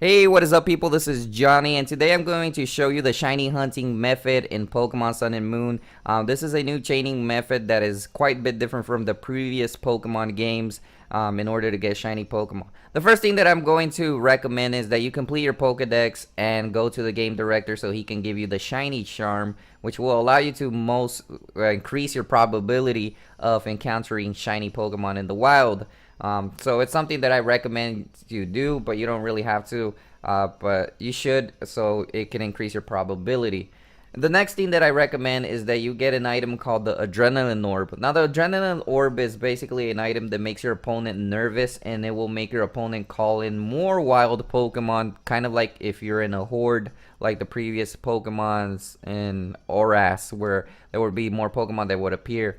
Hey, what is up, people? This is Johnny, and today I'm going to show you the shiny hunting method in Pokemon Sun and Moon. This is a new chaining method that is quite a bit different from the previous Pokemon games in order to get shiny Pokemon. The first thing that I'm going to recommend is that you complete your Pokedex and go to the game director so he can give you the shiny charm, which will allow you to increase your probability of encountering shiny Pokemon in the wild. So it's something that I recommend you do, but you don't really have to. But you should, so it can increase your probability. The next thing that I recommend is that you get an item called the Adrenaline Orb. Now, the Adrenaline Orb is basically an item that makes your opponent nervous, and it will make your opponent call in more wild Pokemon, kind of like if you're in a horde, like the previous Pokemons in Oras, where there would be more Pokemon that would appear.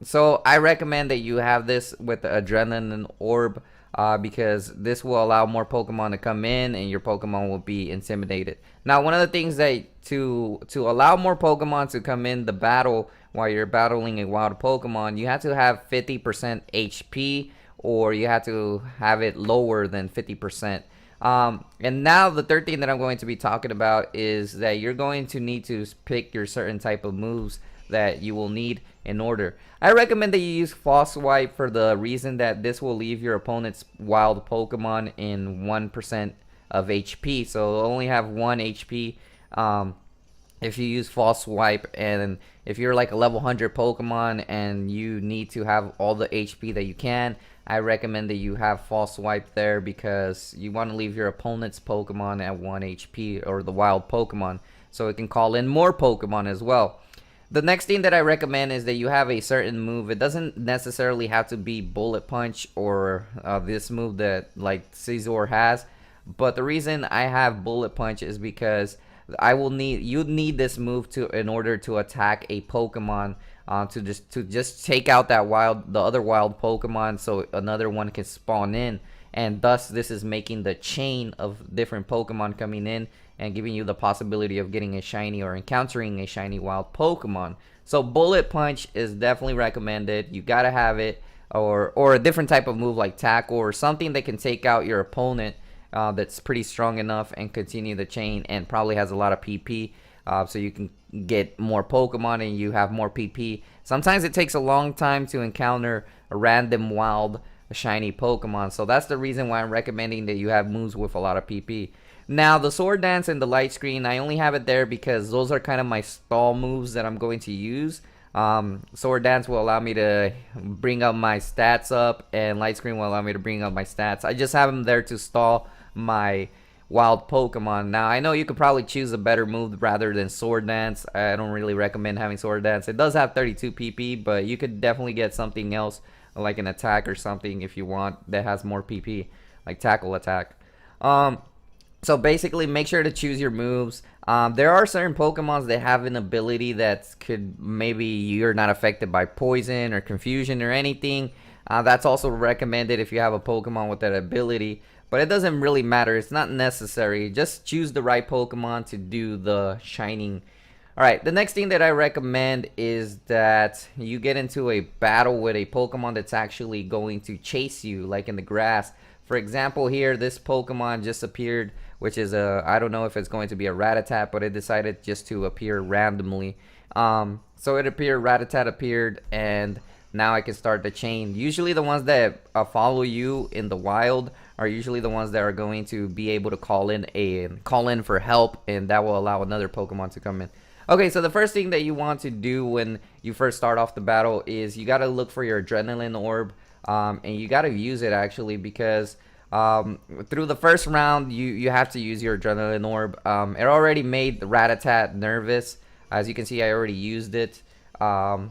So I recommend that you have this with the Adrenaline Orb. Because this will allow more Pokemon to come in and your Pokemon will be intimidated. Now, one of the things that to allow more Pokemon to come in the battle while you're battling a wild Pokemon, you have to have 50% HP or you have to have it lower than 50%. And now the third thing that I'm going to be talking about is that you're going to need to pick your certain type of moves that you will need in order. I recommend that you use False Swipe for the reason that this will leave your opponent's wild Pokemon in 1% of HP. So it'll only have 1 HP if you use False Swipe. And if you're like a level 100 Pokemon and you need to have all the HP that you can, I recommend that you have False Swipe there because you want to leave your opponent's Pokemon at 1 HP or the wild Pokemon so it can call in more Pokemon as well. The next thing that I recommend is that you have a certain move. It doesn't necessarily have to be Bullet Punch or this move that like Scizor has. But the reason I have Bullet Punch is because you need this move in order to attack a Pokemon to just take out the other wild Pokemon so another one can spawn in. And thus this is making the chain of different Pokemon coming in and giving you the possibility of getting a shiny or encountering a shiny wild Pokemon. So Bullet Punch is definitely recommended. You gotta have it, or a different type of move like Tackle or something that can take out your opponent that's pretty strong enough and continue the chain and probably has a lot of PP. So you can get more Pokemon and you have more PP. Sometimes it takes a long time to encounter a random wild shiny Pokemon. So that's the reason why I'm recommending that you have moves with a lot of PP. Now, the Sword Dance and the Light Screen, I only have it there because those are kind of my stall moves that I'm going to use. Sword Dance will allow me to bring up my stats up, and Light Screen will allow me to bring up my stats. I just have them there to stall my wild Pokemon. Now, I know you could probably choose a better move rather than Sword Dance. I don't really recommend having Sword Dance. It does have 32 PP, but you could definitely get something else like an attack or something if you want that has more PP, like Tackle Attack. So basically, make sure to choose your moves. There are certain Pokemons that have an ability that could maybe you're not affected by poison or confusion or anything. That's also recommended if you have a Pokemon with that ability. But it doesn't really matter. It's not necessary. Just choose the right Pokemon to do the shining. Alright, the next thing that I recommend is that you get into a battle with a Pokemon that's actually going to chase you, like in the grass. For example, here, this Pokemon just appeared, which is I don't know if it's going to be a Rattata, but it decided just to appear randomly. So it appeared, Rattata appeared, and now I can start the chain. Usually the ones that follow you in the wild are usually the ones that are going to be able to call in for help, and that will allow another Pokemon to come in. Okay, so the first thing that you want to do when you first start off the battle is you got to look for your Adrenaline Orb, and you got to use it actually because through the first round you have to use your Adrenaline Orb. It already made the Rattata nervous. As you can see, I already used it. And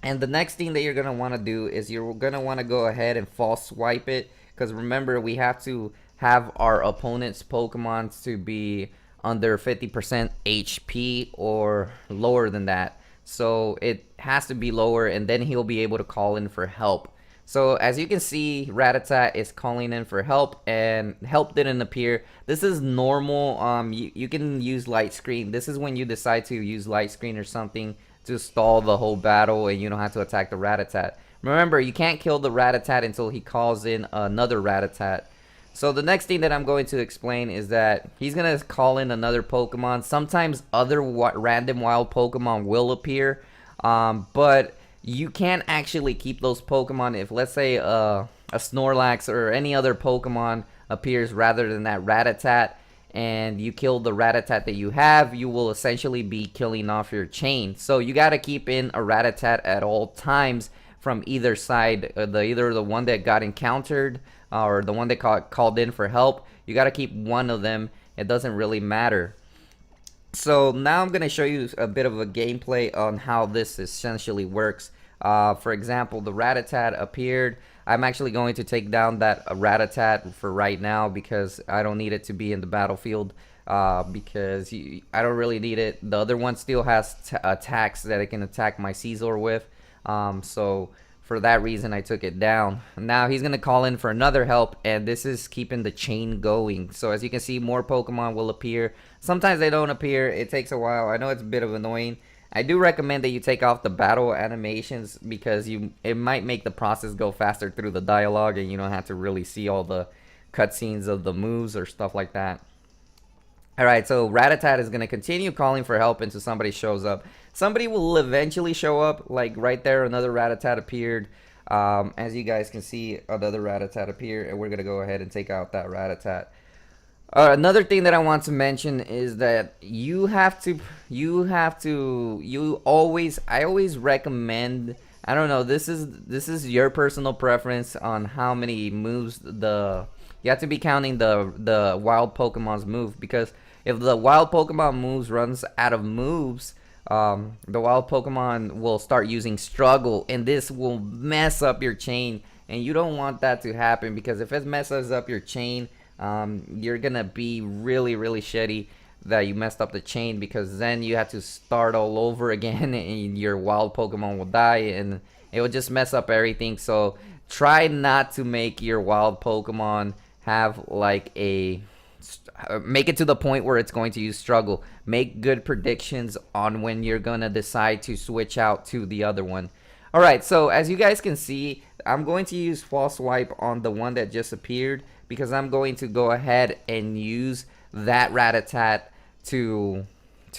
the next thing that you're going to want to do is you're going to want to go ahead and False Swipe it, because remember, we have to have our opponent's Pokemon to be under 50% HP or lower than that. So it has to be lower, and then he'll be able to call in for help. So as you can see, Rattata is calling in for help, and help didn't appear. This is normal. You can use Light Screen. This is when you decide to use Light Screen or something to stall the whole battle, and you don't have to attack the Rattata. Remember, you can't kill the Rattata until he calls in another Rattata. So the next thing that I'm going to explain is that he's going to call in another Pokemon. Sometimes other random wild Pokemon will appear, but you can't actually keep those Pokemon if, let's say, a Snorlax or any other Pokemon appears rather than that Rattata, and you kill the Rattata that you have, you will essentially be killing off your chain. So you got to keep in a Rattata at all times from either side, either the one that got encountered or the one that called in for help. You got to keep one of them. It doesn't really matter. So now I'm going to show you a bit of a gameplay on how this essentially works. For example, the Rattata appeared. I'm actually going to take down that Rattata for right now because I don't need it to be in the battlefield, because I don't really need it. The other one still has attacks that it can attack my Caesar with, so for that reason I took it down. Now he's gonna call in for another help, and this is keeping the chain going. So as you can see, more Pokemon will appear. Sometimes they don't appear. It takes a while. I know it's a bit of annoying. I do recommend that you take off the battle animations because it might make the process go faster through the dialogue, and you don't have to really see all the cutscenes of the moves or stuff like that. Alright, so Rattata is going to continue calling for help until somebody shows up. Somebody will eventually show up, like right there, another Rattata appeared. As you guys can see, another Rattata appeared, and we're going to go ahead and take out that Rattata. Another thing that I want to mention is that I always recommend, I don't know, this is your personal preference on how many moves you have to be counting the wild Pokemon's move, because if the wild Pokemon moves runs out of moves, the wild Pokemon will start using struggle, and this will mess up your chain, and you don't want that to happen, because if it messes up your chain, you're gonna be really shitty that you messed up the chain, because then you have to start all over again and your wild Pokemon will die and it will just mess up everything. So try not to make your wild Pokemon have like make it to the point where it's going to use struggle. Make good predictions on when you're gonna decide to switch out to the other one. Alright, so as you guys can see, I'm going to use false swipe on the one that just appeared, because I'm going to go ahead and use that Rattata to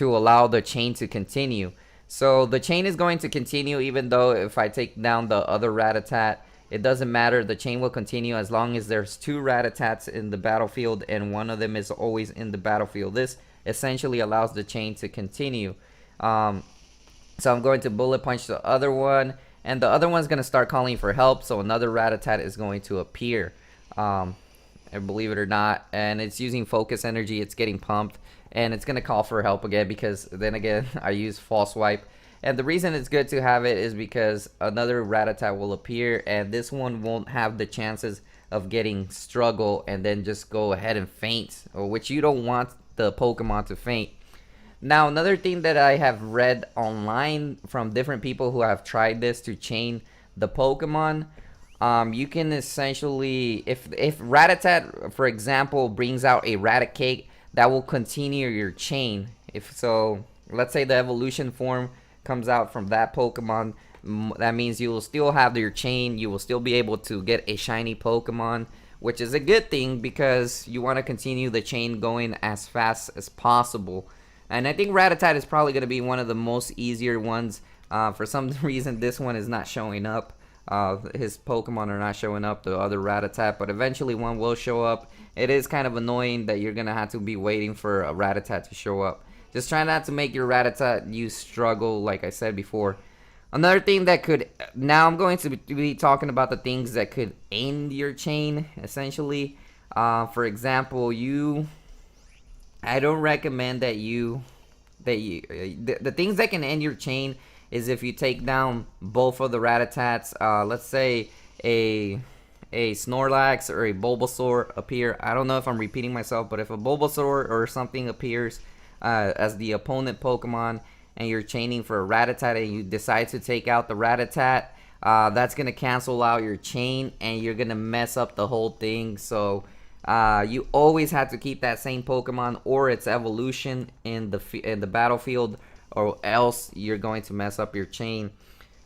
allow the chain to continue. So the chain is going to continue even though if I take down the other Rattata, it doesn't matter. The chain will continue as long as there's two Rattatas in the battlefield and one of them is always in the battlefield. This essentially allows the chain to continue. So I'm going to bullet punch the other one, and the other one's going to start calling for help, so another Rattata is going to appear. And believe it or not, and it's using focus energy, it's getting pumped, and it's gonna call for help again, because then again I use false swipe. And the reason it's good to have it is because another Rattata will appear, and this one won't have the chances of getting struggle and then just go ahead and faint, which you don't want the Pokemon to faint. Now another thing that I have read online from different people who have tried this to chain the Pokemon, you can essentially, if Rattata, for example, brings out a Raticate, that will continue your chain. If so, let's say the evolution form comes out from that Pokemon, that means you will still have your chain. You will still be able to get a shiny Pokemon, which is a good thing because you want to continue the chain going as fast as possible. And I think Rattata is probably going to be one of the most easier ones. For some reason, this one is not showing up. His Pokemon are not showing up, the other Rattata, but eventually one will show up. It is kind of annoying that you're gonna have to be waiting for a Rattata to show up. Just try not to make your Rattata use struggle, like I said before. Another thing that could, now I'm going to be talking about the things that could end your chain, essentially. For example, I don't recommend that the things that can end your chain is if you take down both of the Rattatats. Let's say a Snorlax or a Bulbasaur appear. I don't know if I'm repeating myself, but if a Bulbasaur or something appears as the opponent Pokemon and you're chaining for a Rattata and you decide to take out the Rattata, that's going to cancel out your chain and you're going to mess up the whole thing. So you always have to keep that same Pokemon or its evolution in the battlefield, or else you're going to mess up your chain.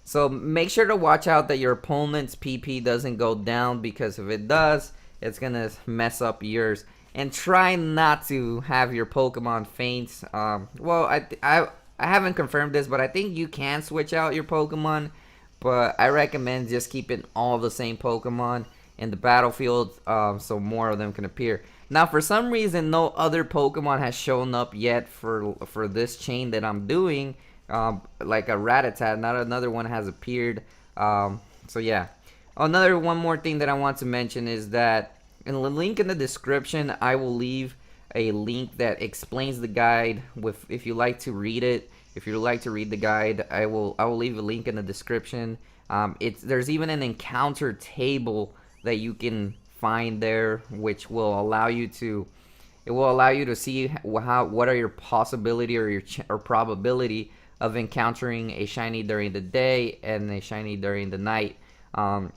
So make sure to watch out that your opponent's PP doesn't go down, because if it does, it's gonna mess up yours. And try not to have your Pokemon faint. Well, I haven't confirmed this, but I think you can switch out your Pokemon. But I recommend just keeping all the same Pokemon in the battlefield, so more of them can appear. Now, for some reason, no other Pokemon has shown up yet for this chain that I'm doing. Like a Rattata, not another one has appeared. So yeah. One more thing that I want to mention is that in the link in the description, I will leave a link that explains the guide. If you like to read it, if you like to read the guide, I will leave a link in the description. There's even an encounter table that you can find there, which will allow you to see what are your possibility or probability of encountering a shiny during the day and a shiny during the night.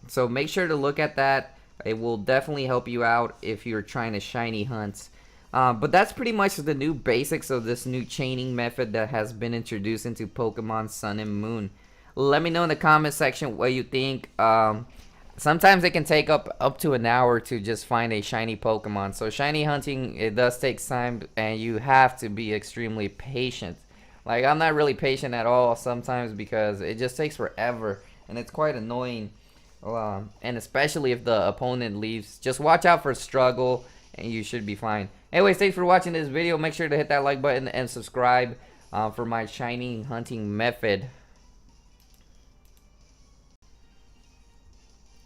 So make sure to look at that. It will definitely help you out if you're trying to shiny hunt. But that's pretty much the new basics of this new chaining method that has been introduced into Pokemon Sun and Moon. Let me know in the comment section what you think. Sometimes it can take up to an hour to just find a shiny Pokemon. So shiny hunting, it does take time, and you have to be extremely patient. Like, I'm not really patient at all sometimes because it just takes forever, and it's quite annoying. And especially if the opponent leaves, just watch out for struggle and you should be fine. Anyways, thanks for watching this video. Make sure to hit that like button and subscribe for my shiny hunting method.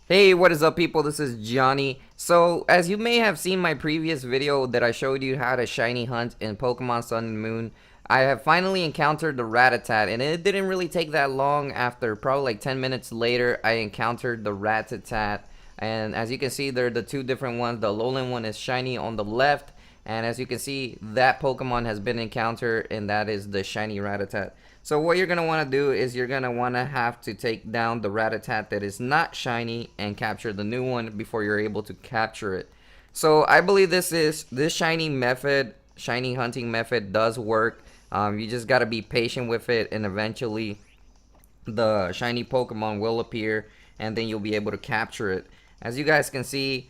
Hey, what is up, people? This is Johnny. So, as you may have seen my previous video that I showed you how to shiny hunt in Pokemon Sun and Moon, I have finally encountered the Rattata, and it didn't really take that long. After probably like 10 minutes later, I encountered the Rattata. And as you can see, they're the two different ones. The lowland one is shiny on the left, and as you can see, that Pokemon has been encountered, and that is the shiny Rattata. So what you're going to want to do is you're going to want to have to take down the Rattata that is not shiny and capture the new one before you're able to capture it. So I believe this shiny hunting method does work. You just got to be patient with it, and eventually the shiny Pokemon will appear, and then you'll be able to capture it. As you guys can see,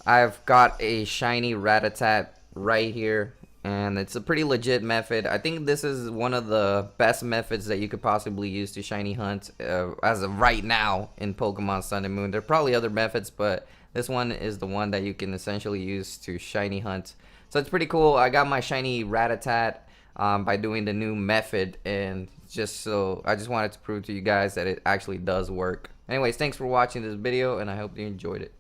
I've got a shiny Rattata right here, and it's a pretty legit method. I think this is one of the best methods that you could possibly use to shiny hunt as of right now in Pokemon Sun and Moon. There are probably other methods, but this one is the one that you can essentially use to shiny hunt. So it's pretty cool. I got my shiny Rattata by doing the new method, and I just wanted to prove to you guys that it actually does work. Anyways, thanks for watching this video, and I hope you enjoyed it.